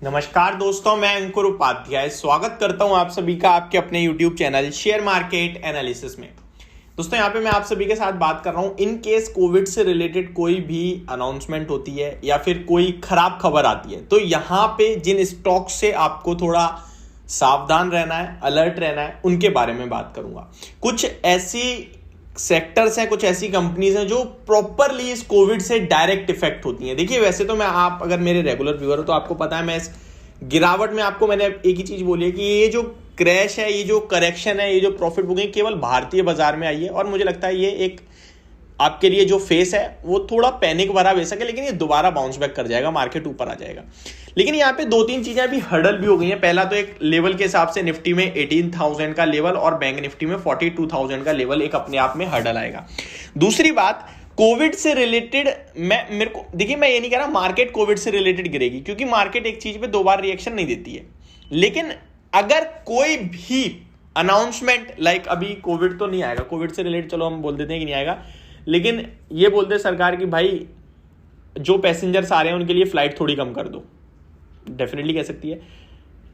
नमस्कार दोस्तों, मैं अंकुर उपाध्याय स्वागत करता हूं आप सभी का आपके अपने YouTube channel share market analysis में। दोस्तों यहां पे मैं आप सभी के साथ बात कर रहा हूं इन केस कोविड से रिलेटेड कोई भी अनाउंसमेंट होती है या फिर कोई खराब खबर आती है तो यहां पे जिन स्टॉक से आपको थोड़ा सावधान रहना है, अलर्ट रहना है, उनके बारे में बात करूंगा। कुछ ऐसी सेक्टर्स हैं, कुछ ऐसी कंपनीज हैं जो प्रॉपरली इस कोविड से डायरेक्ट इफेक्ट होती हैं। देखिए वैसे तो आप अगर मेरे रेगुलर व्यूअर हो तो आपको पता है मैं इस गिरावट में आपको मैंने एक ही चीज बोली है कि ये जो क्रैश है, ये जो करेक्शन है, ये जो प्रॉफिट बुकिंग केवल भारतीय बाजार में आई है और मुझे लगता है ये एक आपके लिए जो फेस है वो थोड़ा पैनिक भरा बेशक है, लेकिन ये दोबारा बाउंस बैक कर जाएगा, मार्केट ऊपर आ जाएगा। लेकिन यहाँ पे दो तीन चीजें अभी हर्डल भी हो गई हैं। पहला तो एक लेवल के हिसाब से निफ्टी में 18,000 का लेवल और बैंक निफ्टी में 42,000 का लेवल एक अपने आप में हर्डल आएगा। दूसरी बात, कोविड से रिलेटेड मेरे को देखिए, मैं ये नहीं कह रहा मार्केट कोविड से रिलेटेड गिरेगी, क्योंकि मार्केट एक चीज पे दो बार रिएक्शन नहीं देती है। लेकिन अगर कोई भी अनाउंसमेंट लाइक अभी कोविड तो नहीं आएगा, कोविड से रिलेटेड चलो हम बोल देते हैं कि नहीं आएगा, लेकिन ये बोलते सरकार कि भाई जो पैसेंजर्स आ रहे हैं उनके लिए फ्लाइट थोड़ी कम कर दो, डेफिनेटली कह सकती है।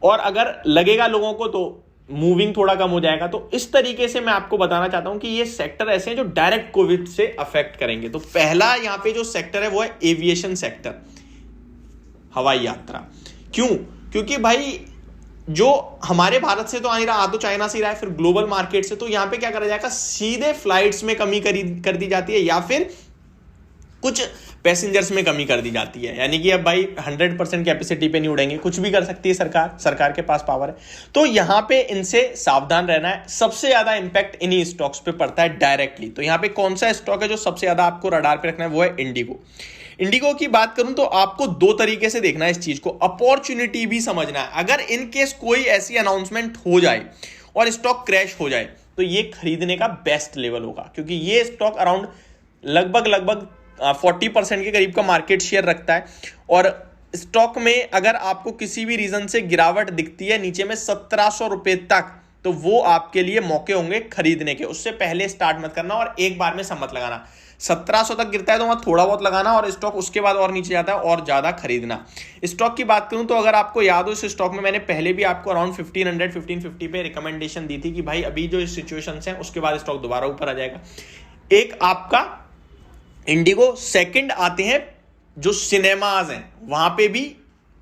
और अगर लगेगा लोगों को तो मूविंग थोड़ा कम हो जाएगा। तो इस तरीके से मैं आपको बताना चाहता हूं कि ये सेक्टर ऐसे हैं जो डायरेक्ट कोविड से अफेक्ट करेंगे। तो पहला यहां पे जो सेक्टर है वो है एविएशन सेक्टर, हवाई यात्रा। क्यों? क्योंकि भाई जो हमारे भारत से तो आ नहीं रहा, आ तो चाइना से ही रहा है, फिर ग्लोबल मार्केट से, तो यहां पे क्या करा जाएगा, सीधे फ्लाइट्स में कमी कर दी जाती है या फिर कुछ पैसेंजर्स में कमी कर दी जाती है। यानी कि अब भाई 100% कैपेसिटी पे नहीं उड़ेंगे, कुछ भी कर सकती है सरकार के पास पावर है। तो यहां पे इनसे सावधान रहना है। सबसे ज्यादा इंपैक्ट इन्हीं स्टॉक्स पे पड़ता है डायरेक्टली। तो यहां पे कौन सा स्टॉक है जो सबसे ज्यादा आपको रडार पे रखना है, वो है इंडिगो। इंडिगो की बात करूं तो आपको दो तरीके से देखना है इस चीज को, अपॉर्चुनिटी भी समझना है। अगर इन केस कोई ऐसी अनाउंसमेंट हो जाए और स्टॉक क्रैश हो जाए तो ये खरीदने का बेस्ट लेवल होगा, क्योंकि ये स्टॉक अराउंड लगभग 40% के करीब का मार्केट शेयर रखता है। और स्टॉक में अगर आपको किसी भी रीजन से गिरावट दिखती है नीचे में 1700 रुपए तक, तो वो आपके लिए मौके होंगे खरीदने के। उससे पहले स्टार्ट मत करना और एक बार में सब मत लगाना। 1700 तक गिरता है तो वहां थोड़ा बहुत लगाना और स्टॉक उसके बाद और नीचे जाता है और ज्यादा खरीदना। स्टॉक की बात करूं तो अगर आपको याद हो, इस स्टॉक में मैंने पहले भी आपको अराउंड 1550 पे रिकमेंडेशन दी थी कि भाई अभी जो सिचुएशन है उसके बाद स्टॉक दोबारा ऊपर आ जाएगा। एक आपका इंडिगो, सेकंड आते हैं जो सिनेमाज हैं, वहां पे भी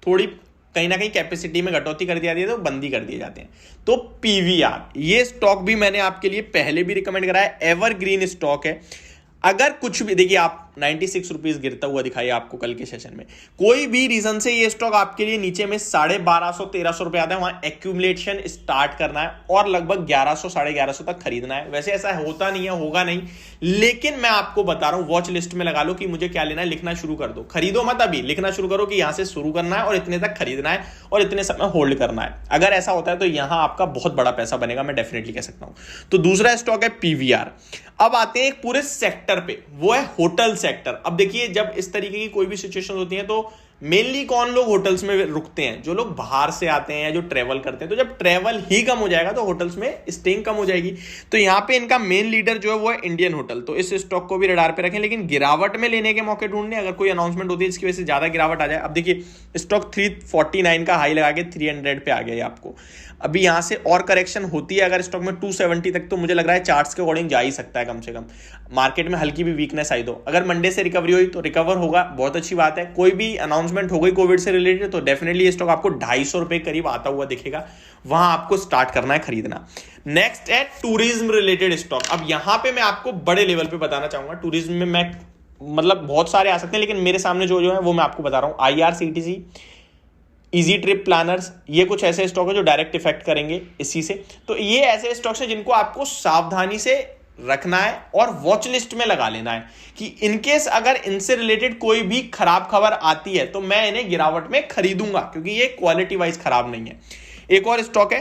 थोड़ी कहीं ना कहीं कैपेसिटी में कटौती कर दिया जाती है तो बंदी कर दिए जाते हैं। तो पीवीआर, ये स्टॉक भी मैंने आपके लिए पहले भी रिकमेंड करा है, एवरग्रीन स्टॉक है। अगर कुछ भी देखिए, आप 96 रुपीज गिरता हुआ दिखाई आपको कल के सेशन में, कोई भी रीजन से ये स्टॉक आपके लिए नीचे में 1250-1300 रुपए आता है, वहां एक्यूमुलेशन स्टार्ट करना है और लगभग 1100-1150 तक खरीदना है। वैसे ऐसा होता नहीं है, होगा नहीं, लेकिन मैं आपको बता रहा हूं, वॉच लिस्ट में लगा लो कि मुझे क्या लेना है, लिखना शुरू कर दो। खरीदो मत अभी, लिखना शुरू करो कि यहां से शुरू करना है और इतने तक खरीदना है और इतने समय होल्ड करना है। अगर ऐसा होता है तो यहां आपका बहुत बड़ा पैसा बनेगा, मैं डेफिनेटली कह सकता हूं। तो दूसरा स्टॉक है पीवीआर। अब आते हैं एक पूरे सेक्टर पे, वो है होटल सेक्टर। अब देखिए, जब इस तरीके की कोई भी सिचुएशन होती है तो मेनली कौन लोग होटल्स में रुकते हैं, जो लोग बाहर से आते हैं या जो ट्रेवल करते हैं। तो जब ट्रेवल ही कम हो जाएगा तो होटल्स में स्टेइंग कम हो जाएगी। तो यहां पे इनका मेन लीडर जो है वो है इंडियन होटल। तो इस स्टॉक को भी रडार पे रखें, लेकिन गिरावट में लेने के मौके ढूंढने, अगर कोई अनाउंसमेंट होती है जिसकी वजह से ज्यादा गिरावट आ जाए। अब देखिए स्टॉक 349 का हाई लगा के 300 पे आ गया आपको। अभी यहां से और करेक्शन होती है अगर स्टॉक में 270 तक, तो मुझे लग रहा है चार्ट्स के अकॉर्डिंग जा ही सकता है कम से कम। मार्केट में हल्की भी वीकनेस आई तो अगर मंडे से रिकवरी हुई तो रिकवर होगा, बहुत अच्छी बात है। कोई भी अनाउंसमेंट हो गई कोविड से रिलेटेड तो डेफिनेटली ये स्टॉक आपको 250 रुपए करीब आता हुआ दिखेगा, वहां आपको स्टार्ट करना है खरीदना। नेक्स्ट है टूरिज्म रिलेटेड स्टॉक। अब यहां पे मैं आपको बड़े लेवल पे बताना चाहूंगा। टूरिज्म में मैं मतलब बहुत सारे आ सकते हैं, लेकिन मेरे सामने जो है वो मैं आपको बता रहा हूं। IRCTC, इजी ट्रिप प्लानर्स, ये कुछ ऐसे स्टॉक है जो डायरेक्ट इफेक्ट करेंगे इसी से। तो ये ऐसे स्टॉक्स हैं जिनको आपको सावधानी से रखना है और वॉच लिस्ट में लगा लेना है कि इनकेस अगर इनसे रिलेटेड कोई भी खराब खबर आती है तो मैं इन्हें गिरावट में खरीदूंगा, क्योंकि ये क्वालिटी वाइज खराब नहीं है। एक और स्टॉक है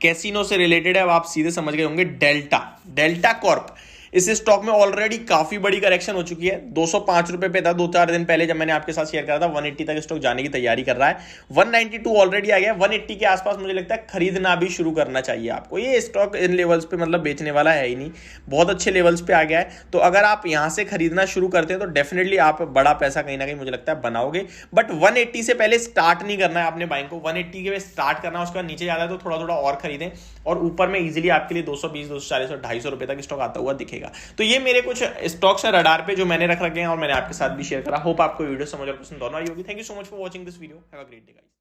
कैसीनो से रिलेटेड है, अब आप सीधे समझ गए होंगे, डेल्टा कॉर्प। इस स्टॉक में ऑलरेडी काफी बड़ी करेक्शन हो चुकी है। 205 रुपए पे था 2-4 दिन पहले जब मैंने आपके साथ शेयर करा था। 180 तक स्टॉक जाने की तैयारी कर रहा है। 192 ऑलरेडी आ गया। 180 के आसपास मुझे लगता है खरीदना भी शुरू करना चाहिए आपको। ये स्टॉक इन लेवल्स पे मतलब बेचने वाला है ही नहीं, बहुत अच्छे लेवल्स पे आ गया है। तो अगर आप यहां से खरीदना शुरू करते हैं तो डेफिनेटली आप बड़ा पैसा कहीं ना कहीं मुझे लगता है बनाओगे। बट 180 से पहले स्टार्ट नहीं करना है आपने बाइंग को। 180 के स्टार्ट करना, उसके बाद नीचे जाता है तो थोड़ा थोड़ा और खरीदें, और ऊपर में इजीली आपके लिए 220, 240 और 250 रुपए तक स्टॉक आता हुआ दिखेगा। तो ये मेरे कुछ स्टॉक्स है रडार पे जो मैंने रख रखे हैं और मैंने आपके साथ भी शेयर करा। होप आपको वीडियो समझ और पसंद दोनों आई होगी। Thank you so much for watching this video. Have a great day guys.